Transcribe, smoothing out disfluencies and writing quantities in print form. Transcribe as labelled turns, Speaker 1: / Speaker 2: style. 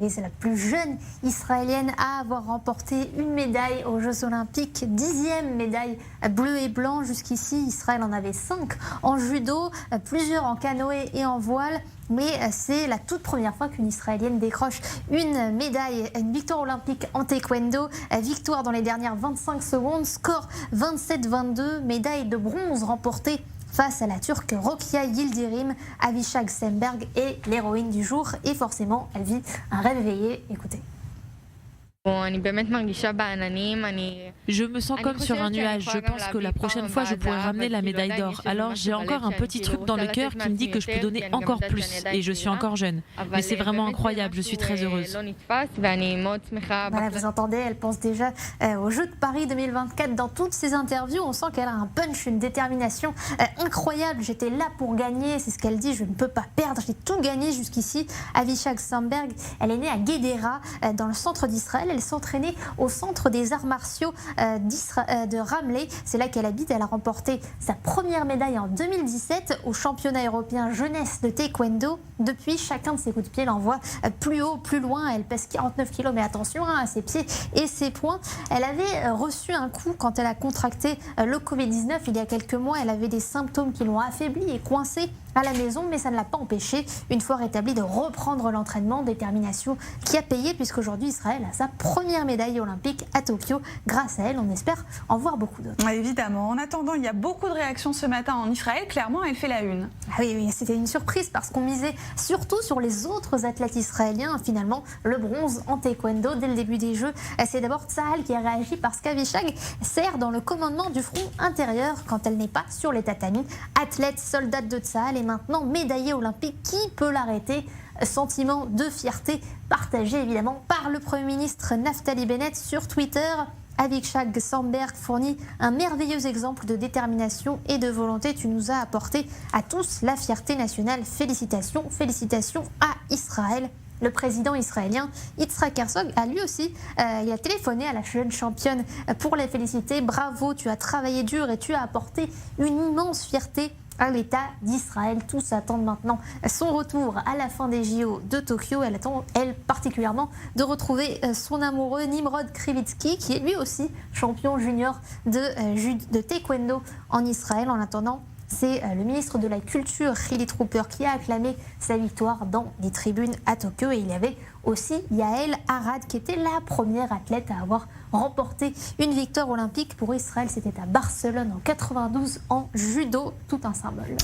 Speaker 1: Et c'est la plus jeune israélienne à avoir remporté une médaille aux Jeux Olympiques, 10e médaille bleu et blanc. Jusqu'ici, Israël en avait 5 en judo, plusieurs en canoë et en voile. Mais c'est la toute première fois qu'une Israélienne décroche une médaille, une victoire olympique en taekwondo. Victoire dans les dernières 25 secondes, score 27-22, médaille de bronze remportée face à la Turque Rokia Yildirim. Avishag Semberg est l'héroïne du jour et forcément elle vit un rêve éveillé. Écoutez.
Speaker 2: Je me sens comme sur un nuage. Je pense que la prochaine fois, je pourrai ramener la médaille d'or. Alors j'ai encore un petit truc dans le cœur qui me dit que je peux donner encore plus. Et je suis encore jeune. Mais c'est vraiment incroyable. Je suis très heureuse.
Speaker 1: Voilà, vous entendez, elle pense déjà aux Jeux de Paris 2024. Dans toutes ses interviews, on sent qu'elle a un punch, une détermination incroyable. J'étais là pour gagner. C'est ce qu'elle dit. Je ne peux pas perdre. J'ai tout gagné jusqu'ici. Avishag Semberg, elle est née à Guédera, dans le centre d'Israël. Elle s'entraînait au centre des arts martiaux de Ramleh. C'est là qu'elle habite. Elle a remporté sa première médaille en 2017 au championnat européen jeunesse de taekwondo. Depuis, chacun de ses coups de pied l'envoie plus haut, plus loin. Elle pèse 49 kg, mais attention à ses pieds et ses poings. Elle avait reçu un coup quand elle a contracté le Covid-19 il y a quelques mois. Elle avait des symptômes qui l'ont affaiblie et coincée à la maison, mais ça ne l'a pas empêchée, une fois rétablie, de reprendre l'entraînement. Détermination qui a payé, puisqu'aujourd'hui Israël a sa première médaille olympique à Tokyo. Grâce à elle, on espère en voir beaucoup d'autres.
Speaker 3: Évidemment. En attendant, il y a beaucoup de réactions ce matin en Israël. Clairement, elle fait la une.
Speaker 1: Ah oui, c'était une surprise parce qu'on misait surtout sur les autres athlètes israéliens. Finalement, le bronze en taekwondo dès le début des Jeux. C'est d'abord Tsahal qui a réagi parce qu'Avishag sert dans le commandement du front intérieur quand elle n'est pas sur les tatamis. Athlète, soldate de Tsahal et maintenant médaillée olympique, qui peut l'arrêter? Sentiment de fierté partagé évidemment par le Premier ministre Naftali Bennett sur Twitter. Avishag Semberg fournit un merveilleux exemple de détermination et de volonté. Tu nous as apporté à tous la fierté nationale. Félicitations, félicitations à Israël. Le président israélien Yitzhak Herzog a lui aussi il a téléphoné à la jeune championne pour la féliciter. Bravo, tu as travaillé dur et tu as apporté une immense fierté à l'État d'Israël. Tous attendent maintenant son retour à la fin des JO de Tokyo. Elle attend, elle, particulièrement, de retrouver son amoureux Nimrod Krivitsky, qui est lui aussi champion junior de taekwondo en Israël. En attendant, c'est le ministre de la Culture, חילי Trooper, qui a acclamé sa victoire dans les tribunes à Tokyo. Et il y avait aussi Yael Arad, qui était la première athlète à avoir remporté une victoire olympique pour Israël. C'était à Barcelone en 92 en judo, tout un symbole.